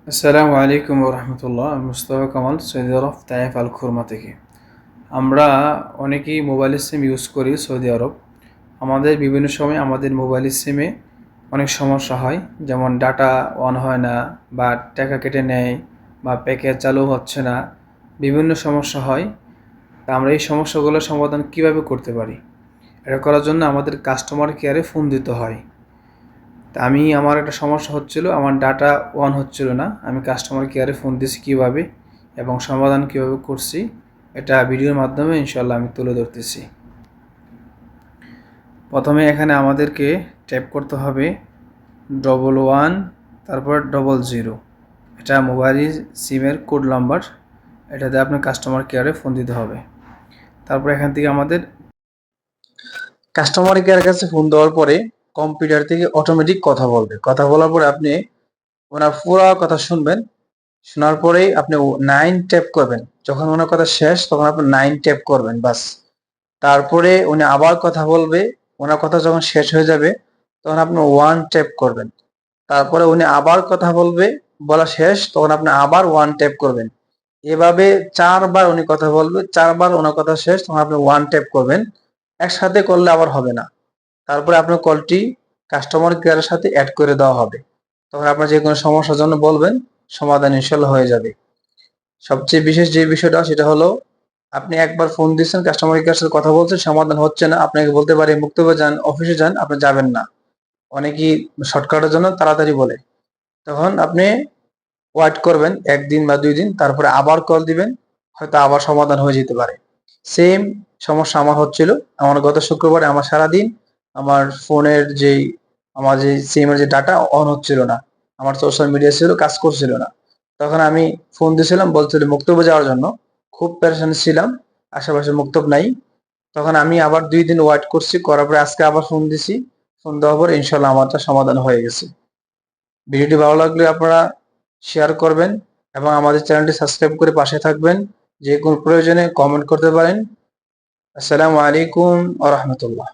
আসসালামু আলাইকুম রহমতুল্লাহ। মুস্তফা কামাল, সৌদি আরব, তাইফ আল খুরমা থেকে। আমরা অনেকেই মোবাইলের সিম ইউজ করি সৌদি আরব। আমাদের বিভিন্ন সময় আমাদের মোবাইলের সিমে অনেক সমস্যা হয়, যেমন ডাটা অন হয় না, বা টাকা কেটে নেয়, বা প্যাকেজ চালু হচ্ছে না, বিভিন্ন সমস্যা হয়। তা আমরা এই সমস্যাগুলোর সমাধান কিভাবে করতে পারি? এটা করার জন্য আমাদের কাস্টমার কেয়ারে ফোন দিতে হয়। তা আমার একটা সমস্যা হচ্ছিল, আমার ডাটা অন হচ্ছিল না। আমি কাস্টমার কেয়ারে ফোন দিয়েছি কীভাবে এবং সমাধান কীভাবে করছি, এটা ভিডিওর মাধ্যমে ইনশাল্লাহ আমি তুলে ধরতেছি। প্রথমে এখানে আমাদেরকে ট্যাপ করতে হবে 11, তারপর 00। এটা মোবাইল সিমের কোড নাম্বার। এটাতে আপনার কাস্টমার কেয়ারে ফোন দিতে হবে। তারপর এখান থেকে আমাদের কাস্টমার কেয়ারের কাছে ফোন দেওয়ার পরে কম্পিউটার থেকে অটোমেটিক কথা বলবে। কথা বলার পরে আপনি ওনার পুরো কথা শুনবেন। শোনার পরেই আপনি 9 ট্যাপ করবেন। যখন ওনার কথা শেষ তখন আপনি 9 ট্যাপ করবেন, বাস। তারপরে উনি আবার কথা বলবে। ওনার কথা যখন শেষ হয়ে যাবে তখন আপনি 1 ট্যাপ করবেন। তারপরে উনি আবার কথা বলবে, বলা শেষ তখন আপনি আবার 1 ট্যাপ করবেন। এভাবে 4 বার উনি কথা বলবে, 4 বার ওনার কথা শেষ তখন আপনি 1 ট্যাপ করবেন। একসাথে করলে আবার হবে না। তারপরে আপনার কলটি কাস্টমার কেয়ারের সাথে অ্যাড করে দেওয়া হবে। তখন আপনার যে কোনো সমস্যার জন্য বলবেন, সমাধান ইনশাল্লাহ হয়ে যাবে। সবচেয়ে বিশেষ যে বিষয়টা সেটা হলো, আপনি একবার ফোন দিচ্ছেন, কাস্টমার কেয়ারের সাথে কথা বলছেন, সমাধান হচ্ছে না, আপনাকে বলতে পারে মুক্তবে যান, অফিসে যান, আপনি যাবেন না। অনেকেই শর্টকাটের জন্য তাড়াতাড়ি বলে। তখন আপনি ওয়েট করবেন 1 দিন বা 2 দিন, তারপরে আবার কল দিবেন, হয়তো আবার সমাধান হয়ে যেতে পারে। সেম সমস্যা আমার হচ্ছিল। আমার গত শুক্রবারে আমার সারাদিন আমার ফোনের যেই আমার যে সিমের যে ডাটা অন হচ্ছিল না, আমার সোশ্যাল মিডিয়া ছিল, কাজ করছিল না। তখন আমি ফোন দিয়েছিলাম, বলছিল মুক্তবে যাওয়ার জন্য। খুব পেরেশান ছিলাম, আশেপাশে মুক্তব নাই। তখন আমি আবার 2 দিন ওয়েট করছি, করার পরে আজকে আবার ফোন দিছি। ফোন দেওয়ার পর ইনশাল্লাহ আমারটা সমাধান হয়ে গেছে। ভিডিওটি ভালো লাগলে আপনারা শেয়ার করবেন এবং আমাদের চ্যানেলটি সাবস্ক্রাইব করে পাশে থাকবেন। যে কোনো প্রয়োজনে কমেন্ট করতে পারেন। আসসালামু আলাইকুম ওয়া রাহমাতুল্লাহ।